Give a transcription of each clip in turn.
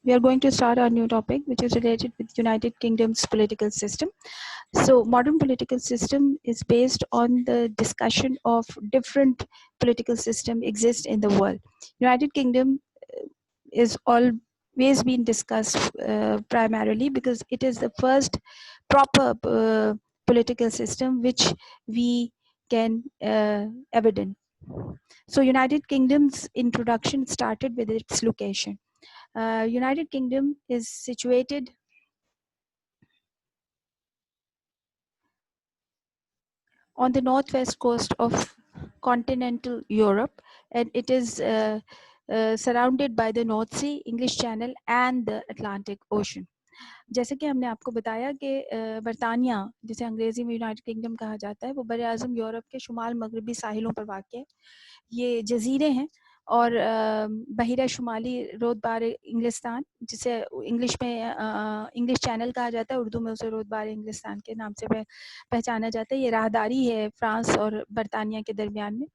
We are going to start our new topic, which is related with United Kingdom's political system. So, modern political system is based on the discussion of different political system exist in the world. United Kingdom is always been discussed primarily because it is the first proper political system which we can evident. So, United Kingdom's introduction started with its location. United Kingdom is situated on the northwest coast of continental Europe, and it is surrounded by the North Sea, English Channel and the Atlantic Ocean. जैसे कि हमने आपको बताया कि बरतानिया, जिसे अंग्रेजी में यूनाइटेड किंगडम कहा जाता है, वो बर आज़म यूरोप के शुमाल मगरबी साहिलों पर वाक़ है। ये जजीरे हैं और बहिरा शुमाली रोदबार इंग्लिस्तान, जिसे इंग्लिश में इंग्लिश चैनल कहा जाता है, उर्दू में उसे रोदबार इंग्लिस्तान के नाम से पहचाना जाता है। ये राहदारी है फ्रांस और बरतानिया के दरमियान में,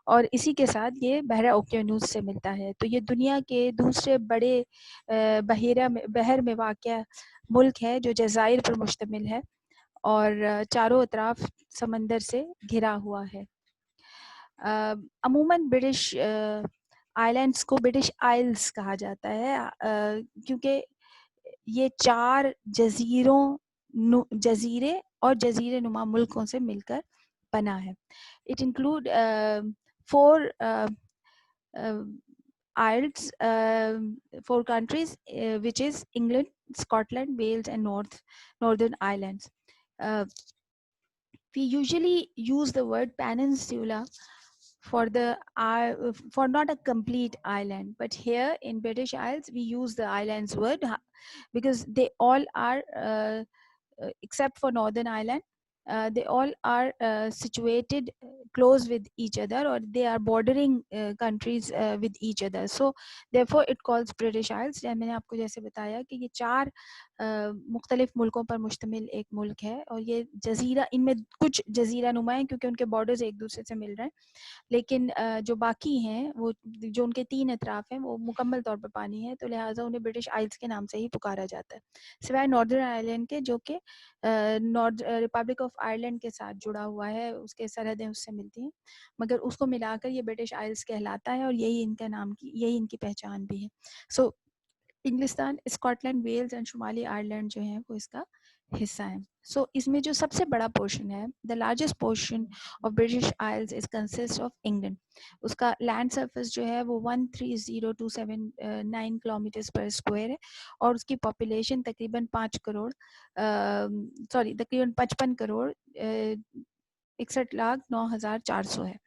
और इसी के साथ ये बहरा ओकियानूस से मिलता है। तो ये दुनिया के दूसरे बड़े बहर में वाक़ मुल्क है जो जज़ाइर पर मुश्तमिल है और चारों तरफ समंदर से घिरा हुआ है। अमूमन ब्रिटिश आइलैंड्स को ब्रिटिश आइल्स कहा जाता है क्योंकि ये 4 जजीरे और जजीरे नुमा मुल्कों से मिलकर बना है। It include 4 isles, 4 countries, which is England, Scotland, Wales and Northern Ireland. We usually use the word peninsula for not a complete island, but here in British Isles we use the islands word because they all are except for Northern Ireland, they all are situated close with each other, or they are bordering countries with each other. So therefore it calls British Isles. मैंने आपको जैसे बताया कि ये 4 मुख्तलिफ मुल्कों पर मुश्तमिल एक मुल्क है, और ये जजीरा, इनमें कुछ जजीरा नुमा हैं क्योंकि उनके बॉर्डर्स एक दूसरे से मिल रहे हैं, लेकिन जो बाकी हैं, वो जो उनके 3 अतराफ हैं, वो मुकम्मल तौर पर पानी है, तो लिहाजा उन्हें ब्रिटिश आइल्स के नाम से ही पुकारा जाता है, सिवाय नॉर्दर्न आयरलैंड के, जो कि रिपब्लिक ऑफ आयरलैंड के साथ जुड़ा हुआ है, उसके सरहदें उससे मिलती हैं, मगर उसको मिलाकर ये ब्रिटिश आइल्स कहलाता है और यही इनका नाम की, यही इनकी पहचान भी है। सो इंग्लिस्तान, Scotland, Wales and Shumali Ireland जो है वो इसका हिस्सा है। सो इसमें जो सबसे बड़ा पोर्शन है, the largest portion of British Isles is consist of England. उसका लैंड सरफेस जो है वो 130279 किलोमीटर पर स्क्वायर है, और उसकी पॉपुलेशन तकरीबन 55 करोड़ 61,09,400 है,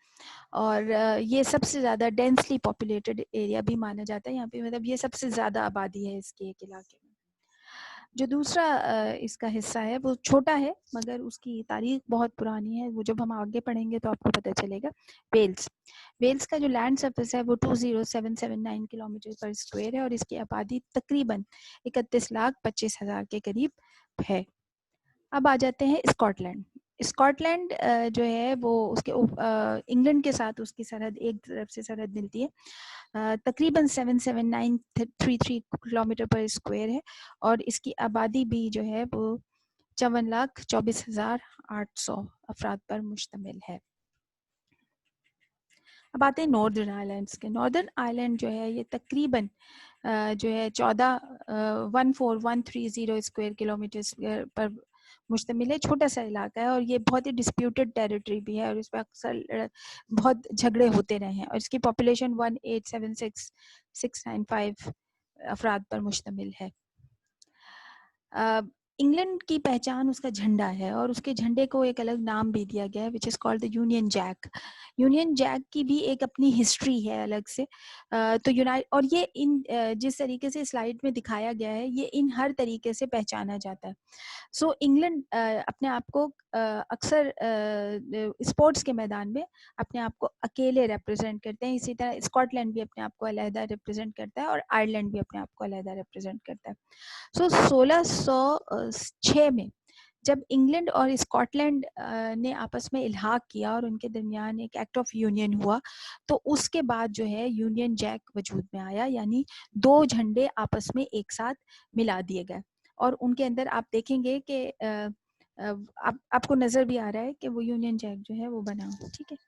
और ये सबसे ज़्यादा डेंसली पॉपुलेटेड एरिया भी माना जाता है यहाँ पे, मतलब ये सबसे ज़्यादा आबादी है इसके एक इलाके में। जो दूसरा इसका हिस्सा है वो छोटा है, मगर उसकी तारीख बहुत पुरानी है, वो जब हम आगे पढ़ेंगे तो आपको पता चलेगा। वेल्स का जो लैंड सरफेस है वो 20779 किलोमीटर पर स्क्वायर है, और इसकी आबादी तकरीबन 31,25,000 के करीब है। अब आ जाते हैं स्कॉटलैंड। स्कॉटलैंड जो है वो उसके इंग्लैंड के साथ उसकी सरहद, एक तरफ से सरहद मिलती है, तकरीबन 77933 किलोमीटर पर स्क्वायर है, और इसकी आबादी भी जो है वो 54,24,800 अफराद पर मुश्तमिल है। अब आते हैं नॉर्दर्न आइलैंड्स के। नॉर्दर्न आइलैंड जो है ये तकरीबन जो है 14,130 स्क्वायर किलोमीटर पर मुश्तमिल है। छोटा सा इलाका है और ये बहुत ही डिस्प्यूटेड टेरिटरी भी है, और इस पर अक्सर बहुत झगड़े होते रहे हैं, और इसकी पॉपुलेशन 1,876,695 अफराद पर मुश्तमिल है। इंग्लैंड की पहचान उसका झंडा है, और उसके झंडे को एक अलग नाम भी दिया गया है, which is called the Union Jack. Union Jack की भी एक अपनी हिस्ट्री है अलग से। तो और ये इन जिस तरीके से स्लाइड में दिखाया गया है, ये इन हर तरीके से पहचाना जाता है। सो इंग्लैंड अपने आप को अक्सर स्पोर्ट्स के मैदान में अपने आप को अकेले रिप्रेजेंट करते हैं, इसी तरह स्कॉटलैंड भी अपने आप को अलहदा रिप्रेजेंट करता है, और आयरलैंड भी अपने आप को अलहदा रिप्रेजेंट करता है। सो 1606 में जब इंग्लैंड और स्कॉटलैंड ने आपस में इल्हाक किया और उनके दरमियान एक एक्ट ऑफ यूनियन हुआ, तो उसके बाद जो है यूनियन जैक वजूद में आया, यानी 2 झंडे आपस में एक साथ मिला दिए गए। और उनके अंदर आप देखेंगे कि आपको नज़र भी आ रहा है कि वो यूनियन जैक जो है वो बना, ठीक है।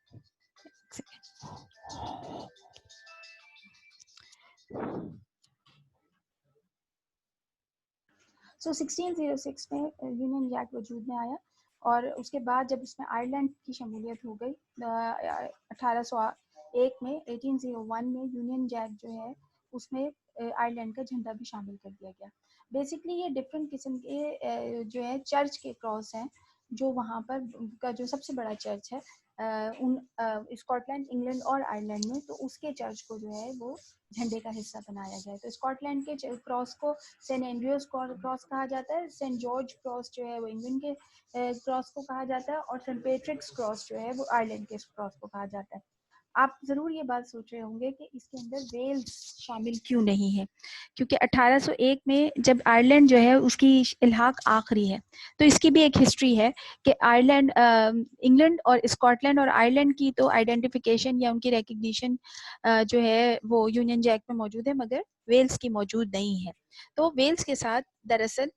सो 1606 में यूनियन जैक वजूद में आया, और उसके बाद जब इसमें आयरलैंड की शमूलियत हो गई 1801 में, 1801 में यूनियन जैक जो है उसमें आयरलैंड का झंडा भी शामिल कर दिया गया। बेसिकली ये डिफरेंट किस्म के जो है चर्च के क्रॉस हैं, जो वहाँ पर का जो सबसे बड़ा चर्च है उन स्कॉटलैंड, इंग्लैंड और आयरलैंड में, तो उसके चर्च को जो है वो झंडे का हिस्सा बनाया गया है। तो स्कॉटलैंड के क्रॉस को सेंट एंड्रयूज क्रॉस कहा जाता है, सेंट जॉर्ज क्रॉस जो है वो इंग्लैंड के क्रॉस को कहा जाता है, और सेंट पैट्रिक्स क्रॉस जो है वो आयरलैंड के क्रॉस को कहा जाता है। आप ज़रूर ये बात सोच रहे होंगे कि इसके अंदर वेल्स शामिल क्यों नहीं है, क्योंकि 1801 में जब आयरलैंड जो है उसकी इल्हाक आखिरी है, तो इसकी भी एक हिस्ट्री है कि आयरलैंड, इंग्लैंड और स्कॉटलैंड और आयरलैंड की तो आइडेंटिफिकेशन या उनकी रिकग्निशन जो है वो यूनियन जैक में मौजूद है, मगर वेल्स की मौजूद नहीं है। तो वेल्स के साथ दरअसल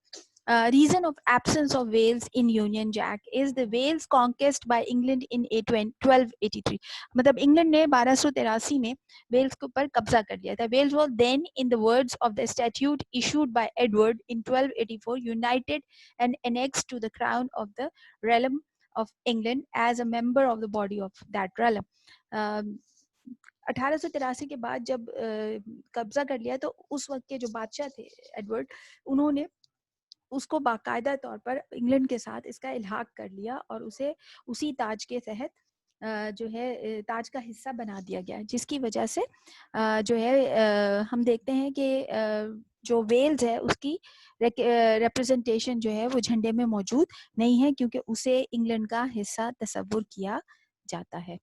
reason of absence of Wales in Union Jack is the Wales conquest by England in 1283. मतलब इंग्लैंड ने 1283 में वेल्स के ऊपर कब्जा कर लिया था। Wales was then, in the words of the statute issued by Edward in 1284, united and annexed to the crown of the realm of England as a member of the body of that realm. 1883 के बाद जब कब्जा कर लिया, तो उस वक्त के जो बादशाह थे एडवर्ड, उन्होंने उसको बाकायदा तौर पर इंग्लैंड के साथ इसका इल्हाक कर लिया और उसे उसी ताज के तहत जो है ताज का हिस्सा बना दिया गया, जिसकी वजह से जो है हम देखते हैं कि जो वेल्स है उसकी रिप्रेजेंटेशन जो है वो झंडे में मौजूद नहीं है, क्योंकि उसे इंग्लैंड का हिस्सा तस्वुर किया जाता है।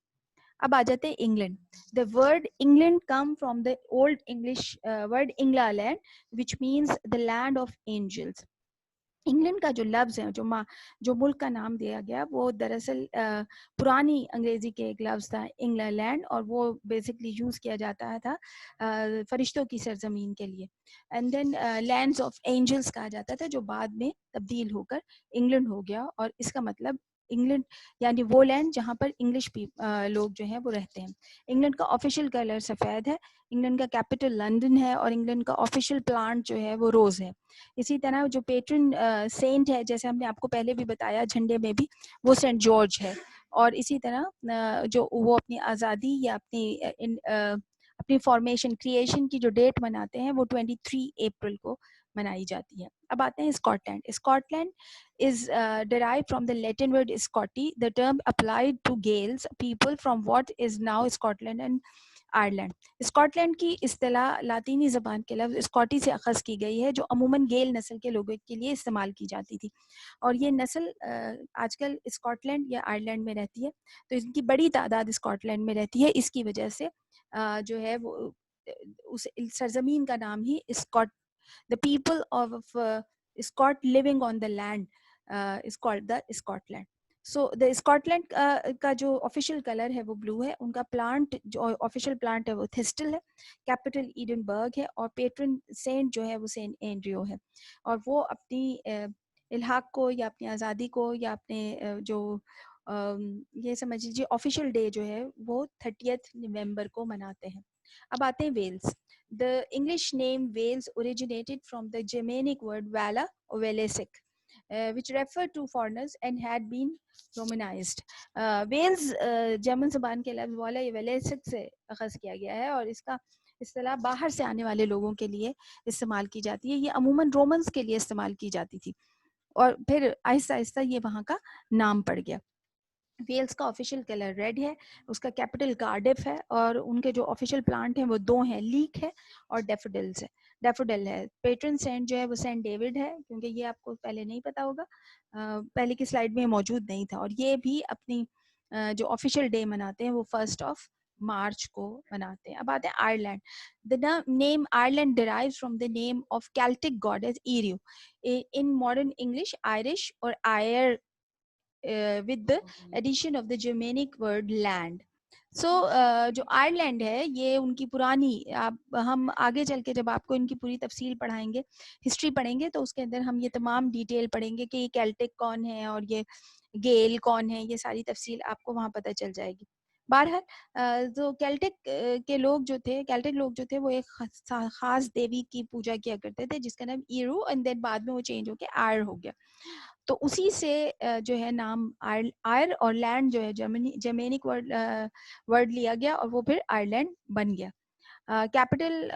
अब आ जाते हैं England. The word England come from the old English word England, which means the land of angels. England का जो लफ्ज़ है, जो मुल्क का नाम दिया गया, वो दरअसल पुरानी अंग्रेजी के एक लफ्ज़ था इंग्लैंड, और वो बेसिकली यूज़ किया जाता था फरिश्तों की सरजमीन के लिए। And then lands of angels कहा जाता था, जो बाद में तब्दील होकर इंग्लैंड हो गया, और इसका मतलब इंग्लैंड यानी वो लैंड जहाँ पर इंग्लिश लोग जो हैं वो रहते हैं। इंग्लैंड का ऑफिशियल कलर सफ़ेद है, इंग्लैंड का कैपिटल लंदन है, और इंग्लैंड का ऑफिशियल प्लांट जो है वो रोज़ है। इसी तरह जो पेट्रन सेंट है, जैसे हमने आपको पहले भी बताया झंडे में भी, वो सेंट जॉर्ज है। और इसी तरह जो वो अपनी आज़ादी या अपनी फॉर्मेशन क्रिएशन की जो डेट मनाते हैं वो 23 अप्रैल को मनाई जाती है। अब आते हैं Scotland. Scotland is derived from the Latin word Scotti, the term applied to Gaels, people from what is now Scotland and Ireland. Scotland की इस्तिलाह लातीनी ज़बान के लफ्ज़ स्कॉटी से अखज़ की गई है, जो अमूमन गेल नस्ल के लोगों के लिए इस्तेमाल की जाती थी, और ये नस्ल आजकल स्कॉटलैंड या आयरलैंड में रहती है। तो इनकी बड़ी तादाद स्कॉटलैंड में रहती है, इसकी वजह से जो है वो उस सरजमीन का नाम ही Scot, the people of Scot living on the land is called the Scotland. So the Scotland का जो ऑफिशियल कलर है वो ब्लू है, उनका प्लांट जो ऑफिशियल प्लांट है वो थिस्टल है, कैपिटल ईडनबर्ग है, और पेट्रन सेंट जो है वो सेंट एंड्रियो है। और वो अपनी इल्हाक को या अपनी आज़ादी को या अपने जो ये समझ लीजिए ऑफिशियल डे जो है वो 30 नवंबर को मनाते हैं। अब आते हैं Wales. The English name Wales originated from the Germanic word वाला और वेलेसिक, which referred to foreigners and had been Romanized. Wales German ज़बान के लफ्ज़ वाला या वेलेसिक से अखज़ किया गया है, और इसका इस्तेलाह बाहर से आने वाले लोगों के लिए इस्तेमाल की जाती है। ये अमूमन रोमन्स के लिए इस्तेमाल की जाती थी, और फिर आहिस्ता आहिस्ता ये वहाँ का नाम पड़ गया। वेल्स का ऑफिशियल कलर रेड है, उसका कैपिटल कार्डिफ है, और उनके जो ऑफिशियल प्लांट हैं वो 2 हैं, लीक है और डेफोडिल्स है। डेफोडिल है। पेट्रन सेंट जो है वो सेंट डेविड है, क्योंकि ये आपको पहले नहीं पता होगा, पहले की स्लाइड में मौजूद नहीं था। और ये भी अपनी जो ऑफिशियल डे मनाते हैं वो 1 ऑफ मार्च को मनाते हैं। अब आते हैं Ireland. The name Ireland derives from the name of Celtic goddess Eru. In modern English, Irish or Ire with the addition of the Germanic word land. सो जो आयरलैंड है ये उनकी पुरानी, आप हम आगे चल के जब आपको इनकी पूरी तफसील पढ़ाएंगे, हिस्ट्री पढ़ेंगे, तो उसके अंदर हम ये तमाम डिटेल पढ़ेंगे कि ये केल्टिक कौन है और ये गेल कौन है, ये सारी तफसील आपको वहाँ पता चल जाएगी। बहरहाल जो केल्टिक लोग जो थे वो एक खास देवी की पूजा किया करते थे जिसका नाम ईरू, एंड देन बाद में वो चेंज होके आयर हो गया। तो उसी से जो है नाम आयर और लैंड जो है जर्मेनिक वर्ड लिया गया और वो फिर आयरलैंड बन गया। कैपिटल